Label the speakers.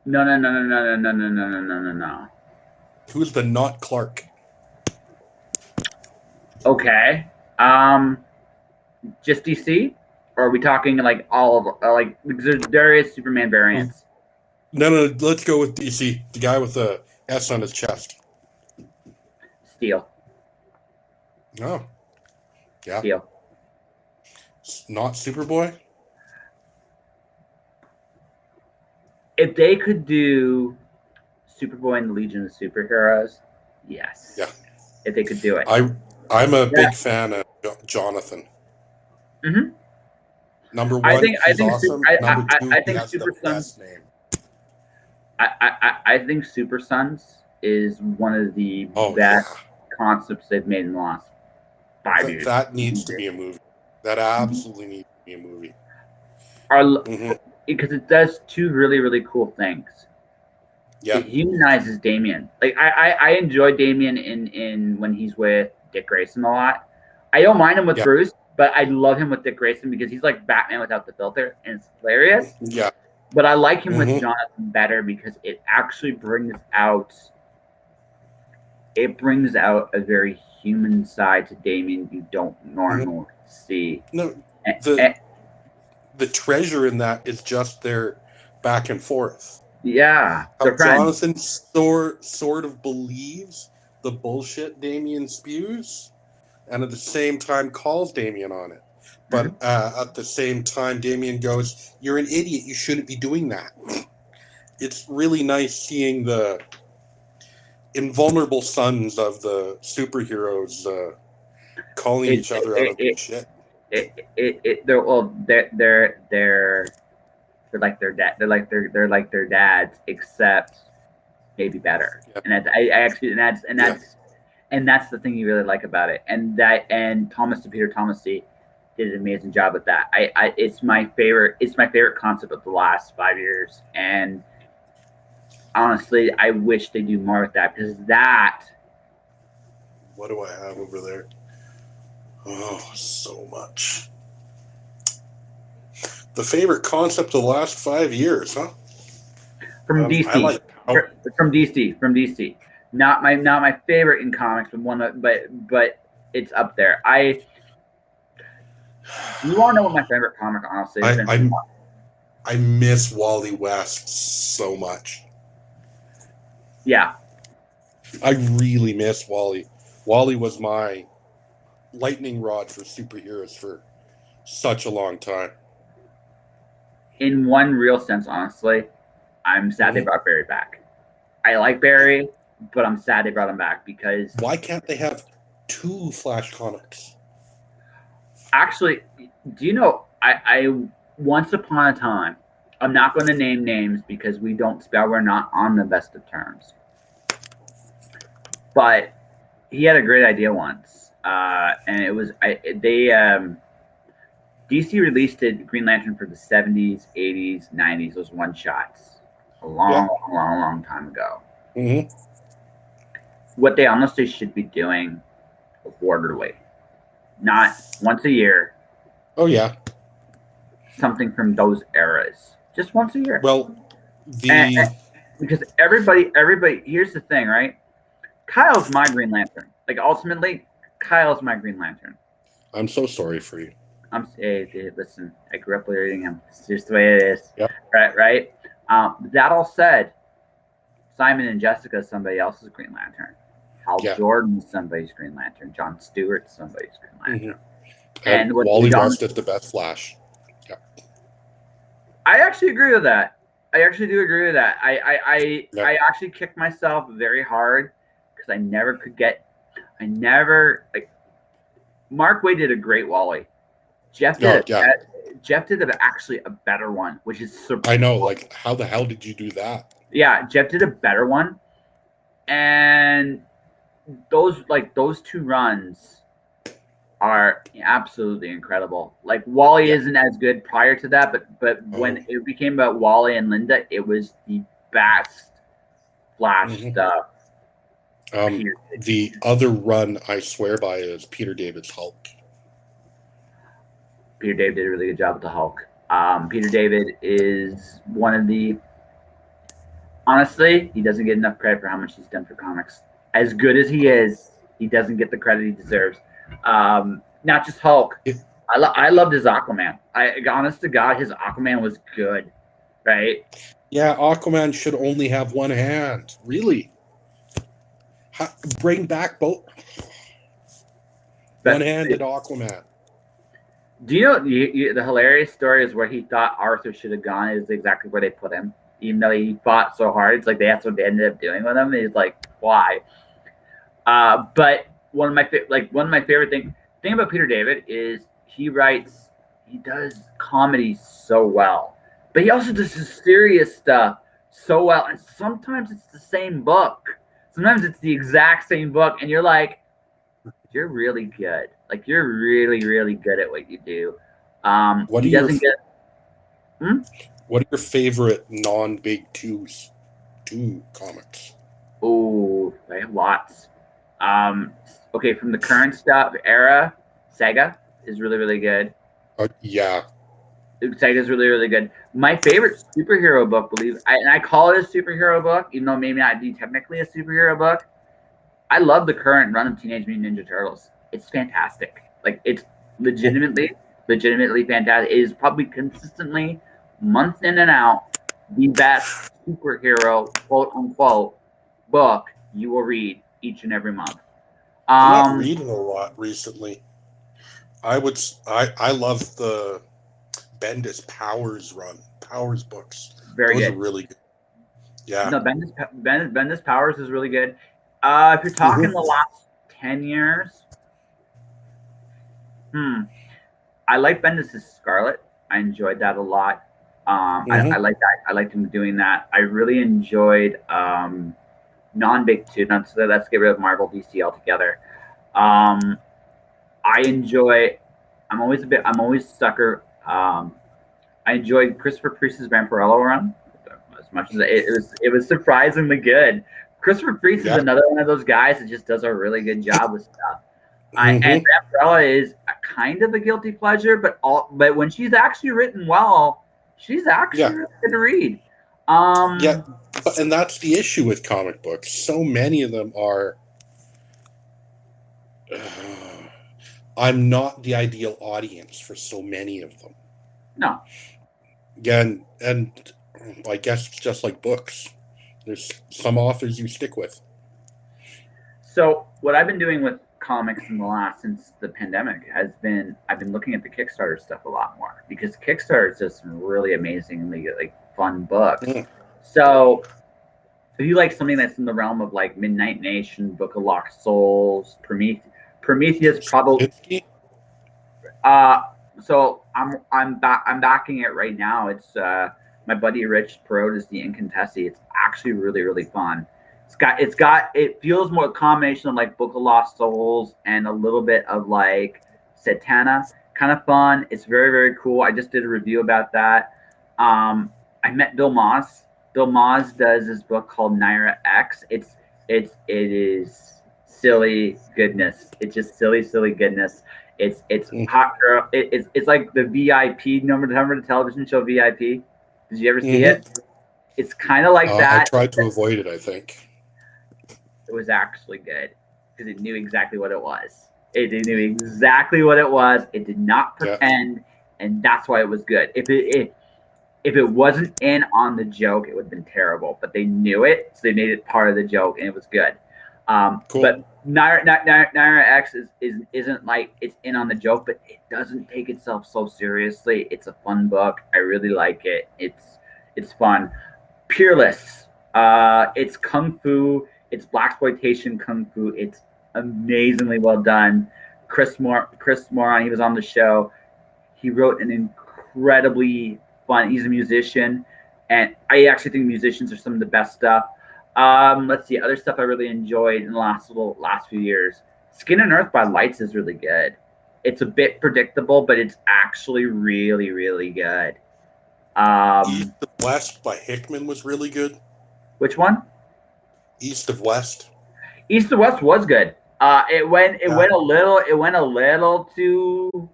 Speaker 1: No, no, no, no, no, no, no, no, no, no, no, no.
Speaker 2: Who's the not Clark?
Speaker 1: Okay. Just DC, or are we talking like all of like because there is Superman variants?
Speaker 2: No, no, let's go with DC. The guy with the S on his chest.
Speaker 1: Steel,
Speaker 2: Oh, yeah.
Speaker 1: Steel.
Speaker 2: Not Superboy?
Speaker 1: If they could do Superboy and the Legion of Superheroes,
Speaker 2: Yeah.
Speaker 1: yes. If they could do it,
Speaker 2: I'm a
Speaker 1: yeah.
Speaker 2: big fan of Jonathan.
Speaker 1: hmm
Speaker 2: Number
Speaker 1: I
Speaker 2: one,
Speaker 1: think I
Speaker 2: he's
Speaker 1: think
Speaker 2: awesome. Number two,
Speaker 1: I
Speaker 2: he
Speaker 1: think
Speaker 2: has the
Speaker 1: Super Sons.
Speaker 2: best name.
Speaker 1: I think Super Sons is one of the
Speaker 2: Oh, yeah.
Speaker 1: best concepts they've made in the last 5 years.
Speaker 2: That needs to be a movie. That absolutely needs to be a movie.
Speaker 1: Are
Speaker 2: Hmm.
Speaker 1: because it does two really really cool things.
Speaker 2: Yeah.
Speaker 1: It humanizes Damien. Like I enjoy Damien in when he's with Dick Grayson a lot. I don't mind him with
Speaker 2: Yeah.
Speaker 1: Bruce, but I love him with Dick Grayson because he's like Batman without the filter, and it's hilarious.
Speaker 2: Yeah.
Speaker 1: But I like him with
Speaker 2: Hmm.
Speaker 1: Jonathan better because it brings out a very human side to Damien you don't
Speaker 2: Hmm.
Speaker 1: normally see.
Speaker 2: No,
Speaker 1: And,
Speaker 2: the
Speaker 1: and,
Speaker 2: the treasure in that is just their back and forth.
Speaker 1: yeah,
Speaker 2: How
Speaker 1: they're friends.
Speaker 2: Jonathan sort of believes the bullshit Damien spews, and at the same time calls Damien on it. But
Speaker 1: Mhm.
Speaker 2: at the same time, Damien goes, "You're an idiot. You shouldn't be doing that." It's really nice seeing the invulnerable sons of the superheroes calling
Speaker 1: It,
Speaker 2: each other out
Speaker 1: it,
Speaker 2: on
Speaker 1: it,
Speaker 2: shit.
Speaker 1: they're like their dad. They're like their dads, except maybe better.
Speaker 2: Yeah,
Speaker 1: And that's I actually
Speaker 2: yeah,
Speaker 1: and that's the thing you really like about it. And Thomas to Peter Thomas C did an amazing job with that. It's my favorite. It's my favorite concept of the last 5 years. And honestly, I wish they do more with that because that
Speaker 2: what do I have over there? Oh, so much. The favorite concept of the last 5 years, huh?
Speaker 1: from
Speaker 2: I
Speaker 1: DC,
Speaker 2: like how.
Speaker 1: from DC. Not my favorite in comics, but but it's up there. I Do you want to know what my favorite comic honestly has
Speaker 2: I
Speaker 1: been from?
Speaker 2: I I miss Wally West so much.
Speaker 1: Yeah,
Speaker 2: I really miss Wally. Wally was my lightning rod for superheroes for such a long time.
Speaker 1: in one real sense, honestly, I'm sad they
Speaker 2: Hmm.
Speaker 1: brought Barry back. I like Barry, but I'm sad they brought him back because
Speaker 2: Why can't they have two Flash comics?
Speaker 1: actually, do you know I once upon a time, I'm not going to name names because we don't spell. We're not on the best of terms. But he had a great idea once, and it was they DC released it Green Lantern for the 70s, 80s, 90s. Those one shots a
Speaker 2: Yeah.
Speaker 1: long time ago.
Speaker 2: Hmm.
Speaker 1: What they honestly should be doing quarterly, not once a year.
Speaker 2: Oh yeah.
Speaker 1: Something from those eras, just once a year.
Speaker 2: Well,
Speaker 1: And
Speaker 2: the
Speaker 1: because everybody, here's the thing, right? Kyle's my Green Lantern. Like ultimately, Kyle's my Green Lantern.
Speaker 2: I'm so sorry for you.
Speaker 1: Hey, listen, I grew up reading him. It's just the way it is,
Speaker 2: Yep.
Speaker 1: right? Right. That all said, Simon and Jessica is somebody else's Green Lantern. Hal
Speaker 2: Yeah.
Speaker 1: Jordan's somebody's Green Lantern. John Stewart's somebody's Green
Speaker 2: Hmm.
Speaker 1: Lantern.
Speaker 2: And
Speaker 1: And what they
Speaker 2: Wally
Speaker 1: done,
Speaker 2: West is the best Flash. Yeah.
Speaker 1: I actually agree with that. I actually do agree with that.
Speaker 2: Yeah.
Speaker 1: I actually kicked myself very hard because I never could get. I never like. Mark Waid did a great Wally. Jeff did
Speaker 2: Oh
Speaker 1: it.
Speaker 2: yeah.
Speaker 1: Jeff did actually a better one, which is
Speaker 2: I know. Like, how the hell did you do that?
Speaker 1: yeah. Jeff did a better one, and those two runs are absolutely incredible. Like Wally
Speaker 2: Yeah.
Speaker 1: isn't as good prior to that, but
Speaker 2: Oh.
Speaker 1: when it became about Wally and Linda, it was the best Flash
Speaker 2: Hmm.
Speaker 1: stuff. Period.
Speaker 2: The other run I swear by is Peter David's Hulk.
Speaker 1: Peter David did a really good job with the Hulk. Peter David is one of the Honestly, he doesn't get enough credit for how much he's done for comics. As good as he is, he doesn't get the credit he deserves. Not just Hulk. I loved his Aquaman. Honest to God, his Aquaman was good, right?
Speaker 2: Yeah, Aquaman should only have one hand. Really? Bring back both. One-handed Aquaman.
Speaker 1: Do you know the hilarious story is where he thought Arthur should have gone is exactly where they put him, even though he fought so hard. It's like that's what they ended up doing with him. He's like, why? But one of my favorite thing about Peter David is he does comedy so well, but he also does the serious stuff so well. And sometimes it's the same book. Sometimes it's the exact same book, and you're like, you're really good. Like you're really, really good at what you do.
Speaker 2: What
Speaker 1: he
Speaker 2: are
Speaker 1: doesn't
Speaker 2: your
Speaker 1: get.
Speaker 2: What are your favorite non-big two comics?
Speaker 1: Oh, I have lots. Okay, from the current stuff era, Sega is really, really good.
Speaker 2: Yeah.
Speaker 1: Sega is really, really good. My favorite superhero book, and I call it a superhero book, even though maybe not be technically a superhero book. I love the current run of Teenage Mutant Ninja Turtles. It's fantastic. Like it's legitimately fantastic. It is probably consistently, month in and out, the best superhero quote unquote book you will read each and every month.
Speaker 2: I'm not reading a lot recently. I love the Bendis Powers books.
Speaker 1: Very
Speaker 2: Those
Speaker 1: good.
Speaker 2: are really good. Yeah.
Speaker 1: No, Bendis Powers is really good. If you're talking the last 10 years, I like Bendis' Scarlet. I enjoyed that a lot. I like that. I liked him doing that. I really enjoyed non-big two. So let's get rid of Marvel DC altogether. I enjoy. I'm always sucker. I enjoyed Christopher Priest's Vampirello run as much as it was surprisingly good. Christopher Priest is another one of those guys that just does a really good job with stuff. And Vampirella is kind of a guilty pleasure, but when she's actually written well, she's actually really good to read.
Speaker 2: And that's the issue with comic books. So many of them are. I'm not the ideal audience for so many of them.
Speaker 1: No.
Speaker 2: Again, and I guess it's just like books. There's some authors you stick with.
Speaker 1: So what I've been doing with comics since the pandemic I've been looking at the Kickstarter stuff a lot more because Kickstarter does some really amazingly fun books. So if you like something that's in the realm of like Midnight Nation, Book of Lost Souls, Prometheus probably. So I'm backing it right now. It's my buddy Rich Perot is the Incantessi. It's actually really, really fun. It feels more a combination of like Book of Lost Souls and a little bit of like Satana. Kind of fun. It's very, very cool. I just did a review about that. I met Bill Moss. Bill Moss does this book called Naira X. It is silly goodness. It's just silly goodness. It's hot girl. It's like the VIP. Remember the television show VIP? Did you ever see it? It's kind of like that.
Speaker 2: I tried to avoid it, I think.
Speaker 1: It was actually good because it knew exactly what it was. It knew exactly what it was. It did not pretend, and that's why it was good. If it wasn't in on the joke, it would have been terrible. But they knew it, so they made it part of the joke, and it was good.
Speaker 2: Cool.
Speaker 1: But Naira X isn't like it's in on the joke, but it doesn't take itself so seriously. It's a fun book. I really like it. It's fun. Peerless. It's kung fu. It's blaxploitation kung fu. It's amazingly well done. Chris Moron, he was on the show. He wrote an incredibly fun. He's a musician, and I actually think musicians are some of the best stuff. Let's see, other stuff I really enjoyed in the last few years. Skin and Earth by Lights is really good. It's a bit predictable, but it's actually really, really good.
Speaker 2: East of West by Hickman was really good.
Speaker 1: Which one?
Speaker 2: East of West.
Speaker 1: East of West was good. It went a little too